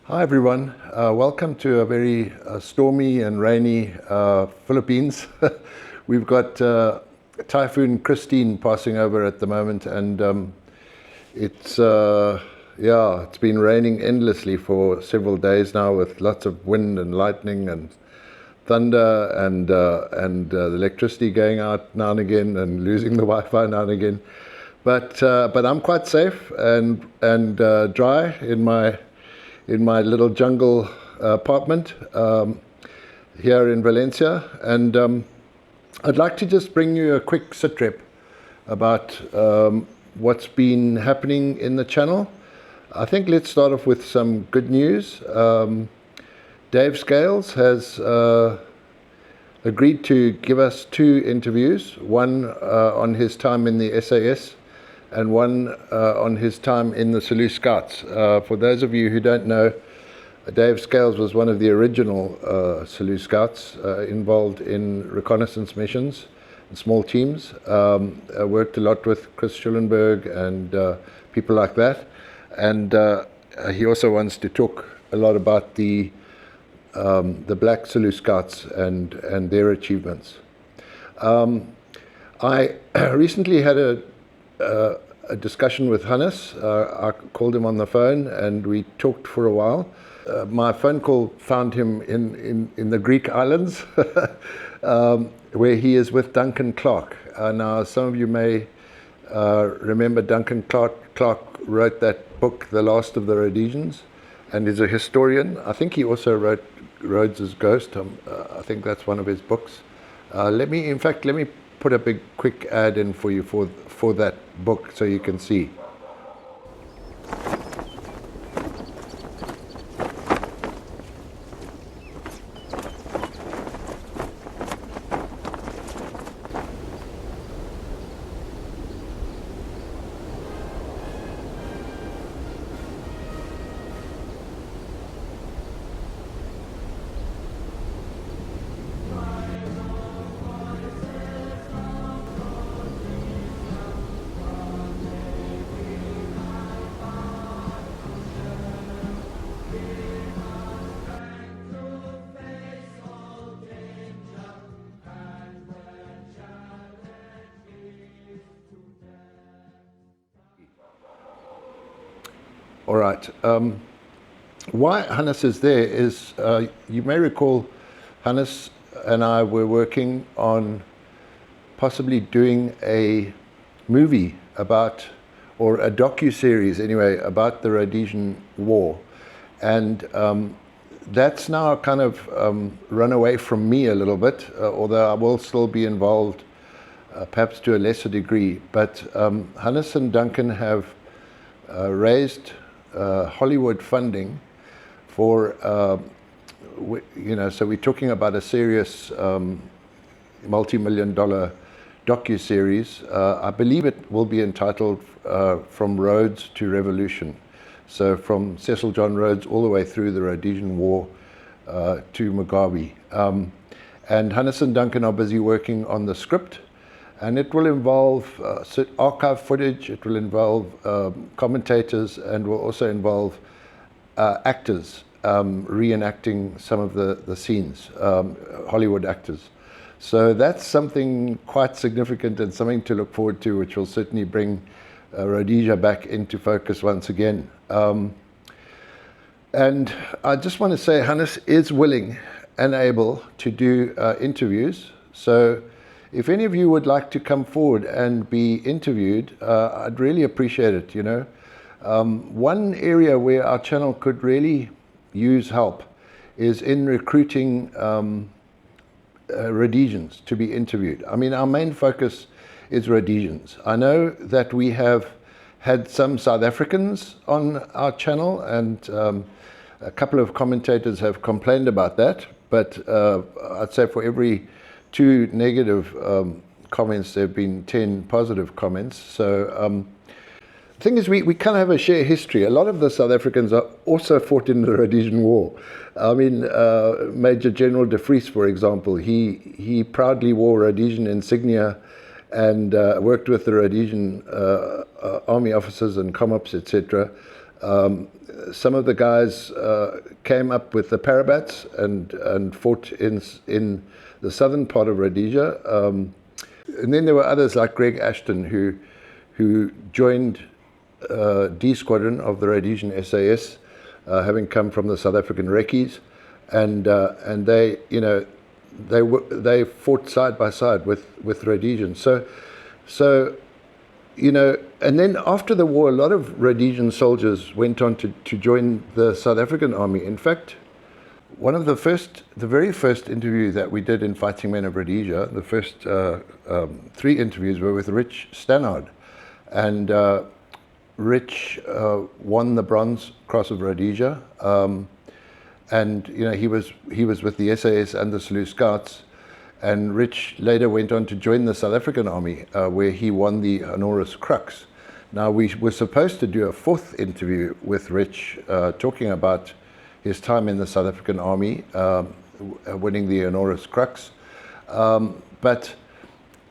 Hi everyone, welcome to a very stormy and rainy Philippines. We've got Typhoon Christine passing over at the moment, and it's it's been raining endlessly for several days now, with lots of wind and lightning and thunder, and the electricity going out now and again, and losing the Wi-Fi now and again. But I'm quite safe and dry in my little jungle apartment here in Valencia, and I'd like to just bring you a quick SITREP about what's been happening in the channel. I think let's start off with some good news. Dave Scales has agreed to give us 2 interviews, one on his time in the SAS and one on his time in the Selous Scouts. For those of you who don't know, Dave Scales was one of the original Selous Scouts, involved in reconnaissance missions and small teams. Worked a lot with Chris Schulenberg and people like that. And he also wants to talk a lot about the Black Selous Scouts and their achievements. I recently had a discussion with Hannes. I called him on the phone and we talked for a while. My phone call found him in the Greek islands, where he is with Duncan Clark. Now, some of you may remember Duncan Clark. Clark wrote that book, The Last of the Rhodesians, and is a historian. I think he also wrote Rhodes' Ghost. I think that's one of his books. Let me put a big quick ad in for you for that book so you can see. All right. Why Hannes is there is, you may recall, Hannes and I were working on possibly doing a movie about, or a docu-series anyway, about the Rhodesian War. And that's now kind of run away from me a little bit, although I will still be involved, perhaps to a lesser degree. But Hannes and Duncan have raised Hollywood funding for, so we're talking about a serious multi-million-dollar docu-series. I believe it will be entitled From Rhodes to Revolution. So from Cecil John Rhodes all the way through the Rhodesian War to Mugabe. And Hannes and Duncan are busy working on the script. And it will involve archive footage, it will involve commentators, and will also involve actors reenacting some of the scenes, Hollywood actors. So that's something quite significant and something to look forward to, which will certainly bring Rhodesia back into focus once again. And I just want to say Hannes is willing and able to do interviews. So if any of you would like to come forward and be interviewed, I'd really appreciate it, you know. One area where our channel could really use help is in recruiting Rhodesians to be interviewed. I mean, our main focus is Rhodesians. I know that we have had some South Africans on our channel, and a couple of commentators have complained about that, but I'd say for every 2 negative comments, there have been 10 positive comments. So the thing is, we kind of have a shared history. A lot of the South Africans are also fought in the Rhodesian War. I mean, Major General de Vries, for example, he proudly wore Rhodesian insignia and worked with the Rhodesian army officers and comops, etc. Some of the guys came up with the parabats and fought in the southern part of Rhodesia. And then there were others like Greg Ashton who joined D Squadron of the Rhodesian SAS, having come from the South African Recce's, and they, you know, they fought side by side with Rhodesians. So you know, and then after the war, a lot of Rhodesian soldiers went on to join the South African Army. In fact, one of the very first interview that we did in Fighting Men of Rhodesia, the first 3 interviews were with Rich Stannard, and Rich won the Bronze Cross of Rhodesia, and you know, he was with the SAS and the Selous Scouts. And Rich later went on to join the South African Army, where he won the Honoris Crux. Now, we were supposed to do a 4th interview with Rich, talking about his time in the South African Army, winning the Honoris Crux. But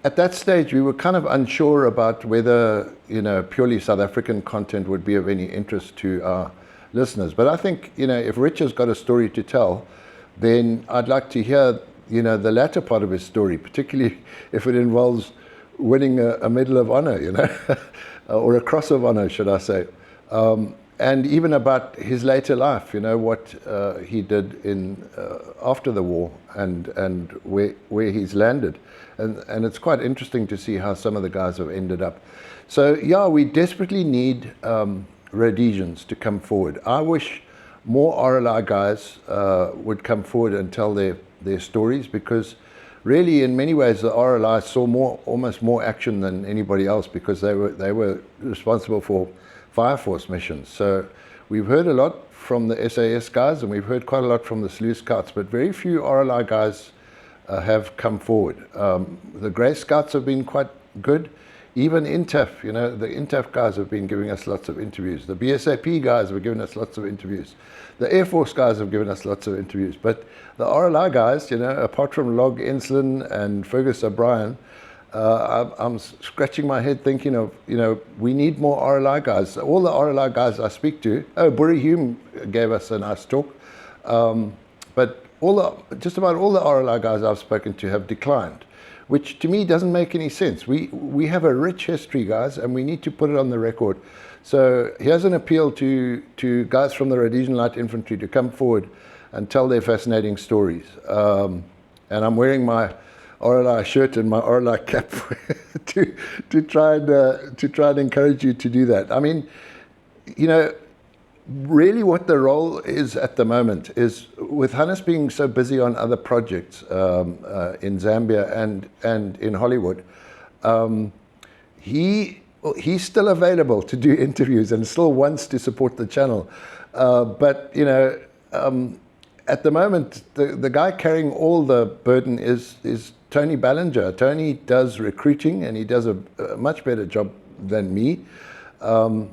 at that stage, we were kind of unsure about whether, you know, purely South African content would be of any interest to our listeners. But I think, you know, if Rich has got a story to tell, then I'd like to hear, you know, the latter part of his story, particularly if it involves winning a Medal of Honor, you know, or a Cross of Honor, should I say, and even about his later life, you know, what he did in after the war and where he's landed, and it's quite interesting to see how some of the guys have ended up. So yeah, we desperately need Rhodesians to come forward. I wish more RLI guys would come forward and tell their stories, because really in many ways the RLI saw almost more action than anybody else, because they were responsible for Fire Force missions. So we've heard a lot from the SAS guys, and we've heard quite a lot from the Selous Scouts, but very few RLI guys have come forward. The Grey Scouts have been quite good. Even INTAF, you know, the INTAF guys have been giving us lots of interviews. The BSAP guys have given us lots of interviews. The Air Force guys have given us lots of interviews. But the RLI guys, you know, apart from Log Enslin and Fergus O'Brien, I'm scratching my head thinking of, you know, we need more RLI guys. All the RLI guys I speak to, Burry Hume gave us a nice talk, but just about all the RLI guys I've spoken to have declined, which to me doesn't make any sense. We have a rich history, guys, and we need to put it on the record. So here's an appeal to guys from the Rhodesian Light Infantry to come forward and tell their fascinating stories. And I'm wearing my RLI shirt and my RLI cap to try and encourage you to do that. I mean, you know, really what the role is at the moment is, with Hannes being so busy on other projects in Zambia and in Hollywood, he's still available to do interviews and still wants to support the channel. But, you know, at the moment, the guy carrying all the burden is Tony Ballinger. Tony does recruiting, and he does a much better job than me. That's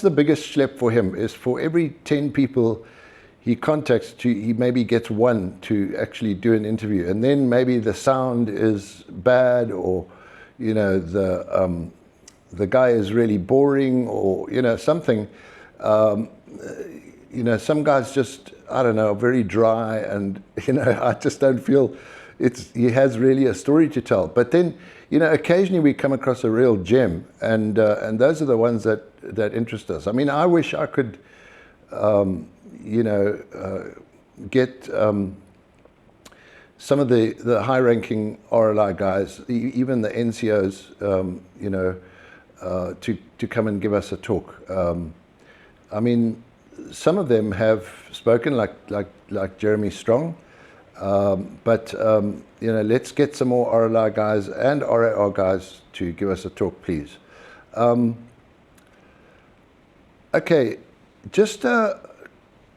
the biggest schlep for him, is for every 10 people he contacts, he maybe gets 1 to actually do an interview, and then maybe the sound is bad, or, you know, the guy is really boring, or, you know, something. You know, some guys just, I don't know, very dry, and, you know, I just don't feel he has really a story to tell. But then, you know, occasionally we come across a real gem, and those are the ones that interest us. I mean, I wish I could, you know, get some of the high-ranking RLI guys, even the NCOs, you know, to come and give us a talk. I mean, some of them have spoken, like Jeremy Strong, but you know, let's get some more RLI guys and RAR guys to give us a talk, please. Okay, just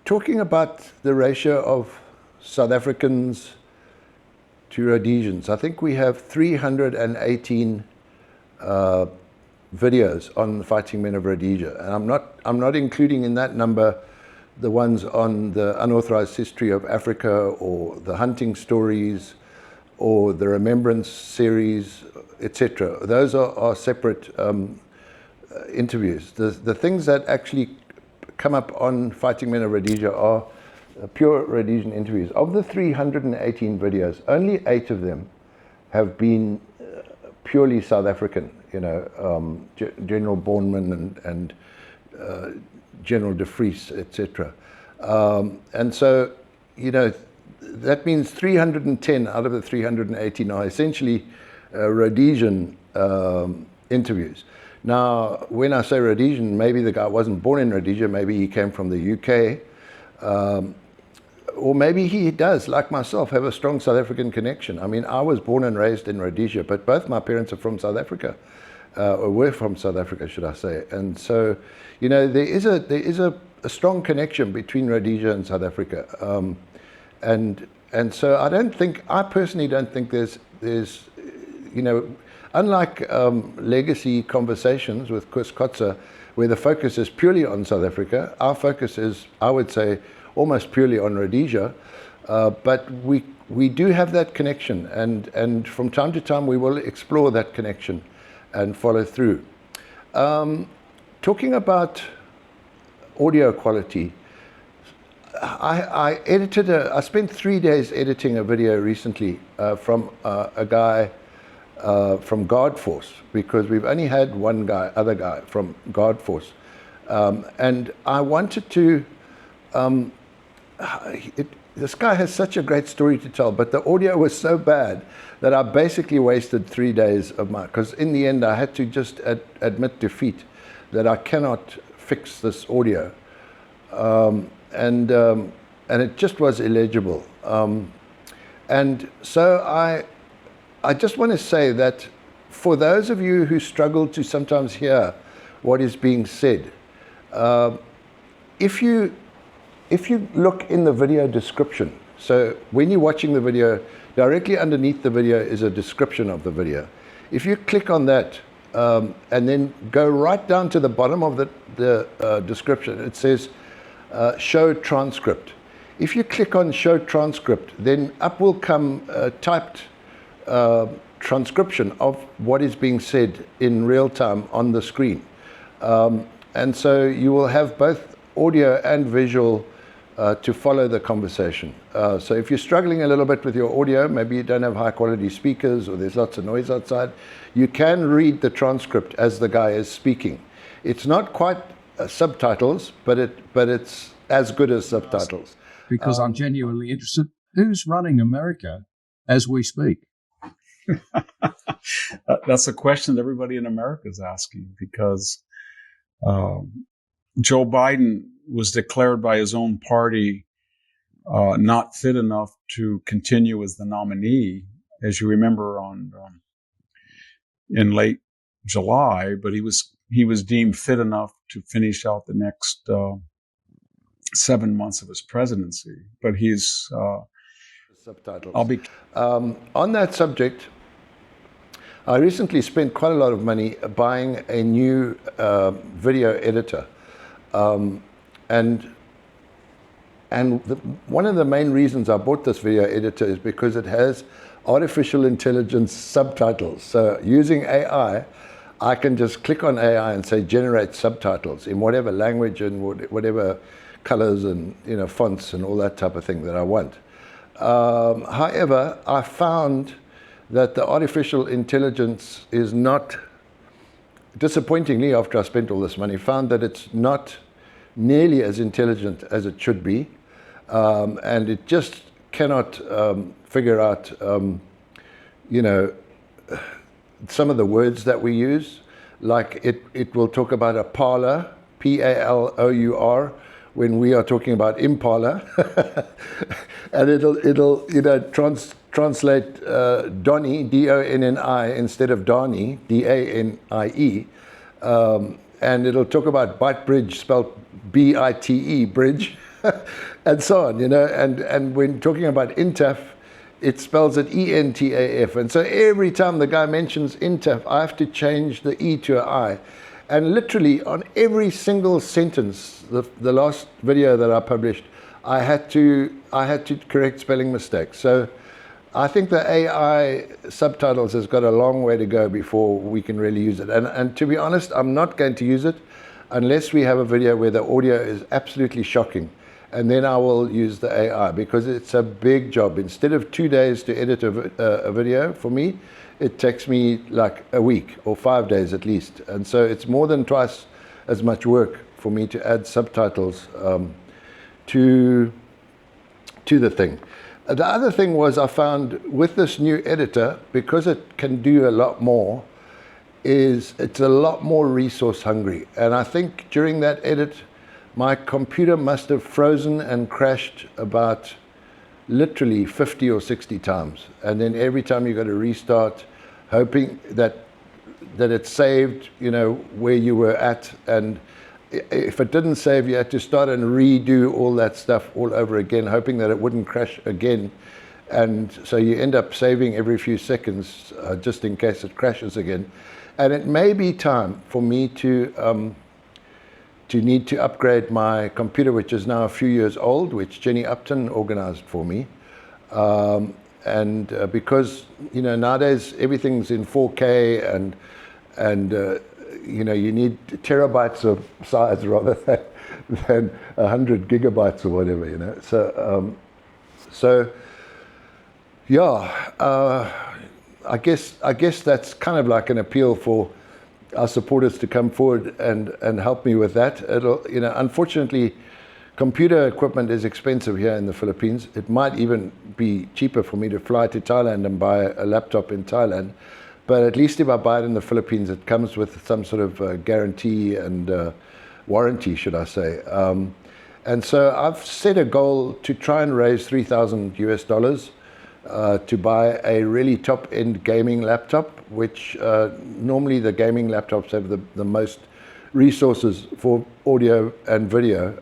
talking about the ratio of South Africans to Rhodesians. I think we have 318 videos on Fighting Men of Rhodesia, and I'm not including in that number the ones on the unauthorized history of Africa, or the hunting stories, or the remembrance series, etc. Those are separate interviews. The things that actually come up on Fighting Men of Rhodesia are pure Rhodesian interviews. Of the 318 videos, only 8 of them have been purely South African. You know, General Bornman and General De Vries, etc. And so, you know, that means 310 out of the 318 are essentially Rhodesian interviews. Now, when I say Rhodesian, maybe the guy wasn't born in Rhodesia, maybe he came from the UK, or maybe he does, like myself, have a strong South African connection. I mean, I was born and raised in Rhodesia, but both my parents are from South Africa, or were from South Africa, should I say. And so, you know, there is a strong connection between Rhodesia and South Africa. And so I personally don't think there's you know, unlike legacy conversations with Chris Kotze, where the focus is purely on South Africa, our focus is, I would say, almost purely on Rhodesia. But we do have that connection, and from time to time we will explore that connection and follow through. Talking about audio quality, I spent 3 days editing a video recently from a guy from Guard Force, because we've only had one other guy from Guard Force, and I wanted to. This guy has such a great story to tell, but the audio was so bad that I basically wasted 3 days of mine. Because in the end, I had to just admit defeat that I cannot fix this audio, and it just was illegible. And so I just want to say that for those of you who struggle to sometimes hear what is being said, if you look in the video description, so when you're watching the video, directly underneath the video is a description of the video. If you click on that and then go right down to the bottom of the description, it says show transcript. If you click on show transcript, then up will come typed transcription of what is being said in real time on the screen. And so you will have both audio and visual to follow the conversation. So if you're struggling a little bit with your audio, maybe you don't have high quality speakers or there's lots of noise outside, you can read the transcript as the guy is speaking. It's not quite subtitles, but it's as good as subtitles. Because I'm genuinely interested, who's running America as we speak? That's a question that everybody in America is asking, because Joe Biden was declared by his own party not fit enough to continue as the nominee, as you remember, in late July. But he was deemed fit enough to finish out the next 7 months of his presidency. But he's subtitles. On that subject, I recently spent quite a lot of money buying a new video editor. And one of the main reasons I bought this video editor is because it has artificial intelligence subtitles. So using AI, I can just click on AI and say generate subtitles in whatever language and whatever colors and fonts and all that type of thing that I want. However, I found that the artificial intelligence is not, disappointingly, after I spent all this money, found that it's not nearly as intelligent as it should be, and it just cannot figure out, some of the words that we use. Like it will talk about a parlor, P-A-L-O-U-R, when we are talking about impala, and it'll translate Donnie, D-O-N-N-I, instead of Dani, D-A-N-I-E. And it'll talk about Bite Bridge, spelled B-I-T-E, bridge, and so on, and when talking about INTAF, it spells it E-N-T-A-F. And so every time the guy mentions INTAF, I have to change the E to an I. And literally on every single sentence, the last video that I published, I had to correct spelling mistakes. So I think the AI subtitles has got a long way to go before we can really use it. And to be honest, I'm not going to use it unless we have a video where the audio is absolutely shocking. And then I will use the AI, because it's a big job. Instead of 2 days to edit a video for me, it takes me like a week or 5 days at least. And so it's more than twice as much work for me to add subtitles to the thing. The other thing was, I found with this new editor, because it can do a lot more, it's a lot more resource hungry. And I think during that edit, my computer must have frozen and crashed about literally 50 or 60 times. And then every time you got to restart, hoping that it's saved, you know, where you were at. And if it didn't save, you had to start and redo all that stuff all over again, hoping that it wouldn't crash again. And so you end up saving every few seconds, just in case it crashes again. And it may be time for me to need to upgrade my computer, which is now a few years old, which Jenny Upton organized for me. Because, you know, nowadays everything's in 4K and you know, you need terabytes of size rather than 100 gigabytes or whatever, you know. So yeah, I guess that's kind of like an appeal for our supporters to come forward and help me with that. It'll, you know, unfortunately, computer equipment is expensive here in the Philippines. It might even be cheaper for me to fly to Thailand and buy a laptop in Thailand. But at least if I buy it in the Philippines, it comes with some sort of guarantee and warranty, should I say. And so I've set a goal to try and raise $3,000 US to buy a really top-end gaming laptop, which normally the gaming laptops have the most resources for audio and video.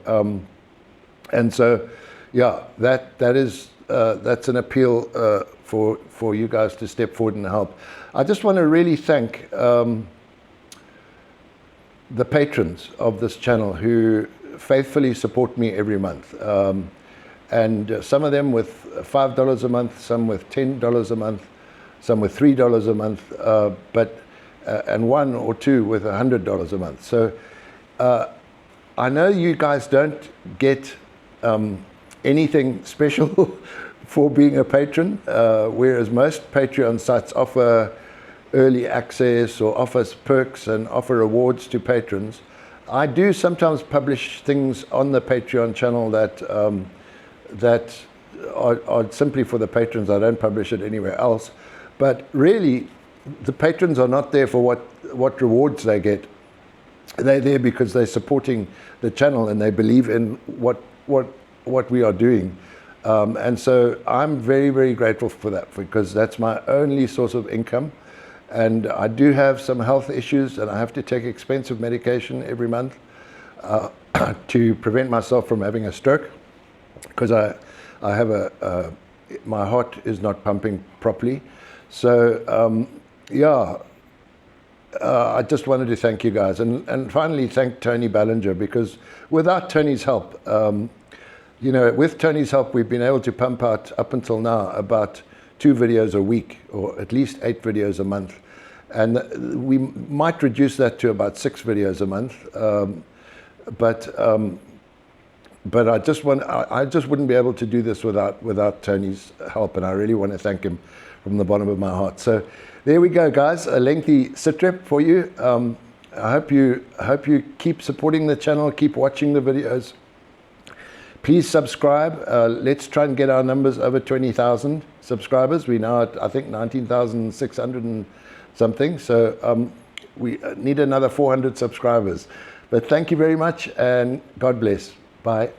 And so, yeah, that's an appeal for you guys to step forward and help. I just want to really thank the patrons of this channel who faithfully support me every month. And some of them with $5 a month, some with $10 a month, some with $3 a month, and one or two with $100 a month. So I know you guys don't get anything special for being a patron, whereas most Patreon sites offer early access or offers perks and offer rewards to patrons. I do sometimes publish things on the Patreon channel that are simply for the patrons. I don't publish it anywhere else. But really, the patrons are not there for what rewards they get. They're there because they're supporting the channel and they believe in what we are doing. And so I'm very, very grateful for that, because that's my only source of income. And I do have some health issues, and I have to take expensive medication every month to prevent myself from having a stroke, because I have my heart is not pumping properly. So yeah, I just wanted to thank you guys, and finally thank Tony Ballinger, because without Tony's help, you know, with Tony's help, we've been able to pump out up until now about 2 videos a week, or at least 8 videos a month. And we might reduce that to about 6 videos a month. But I just wouldn't be able to do this without Tony's help. And I really want to thank him from the bottom of my heart. So there we go, guys. A lengthy SITREP for you. I hope you keep supporting the channel, keep watching the videos. Please subscribe. Let's try and get our numbers over 20,000 subscribers. We're now at, I think, 19,600 and something. So we need another 400 subscribers. But thank you very much, and God bless. Bye.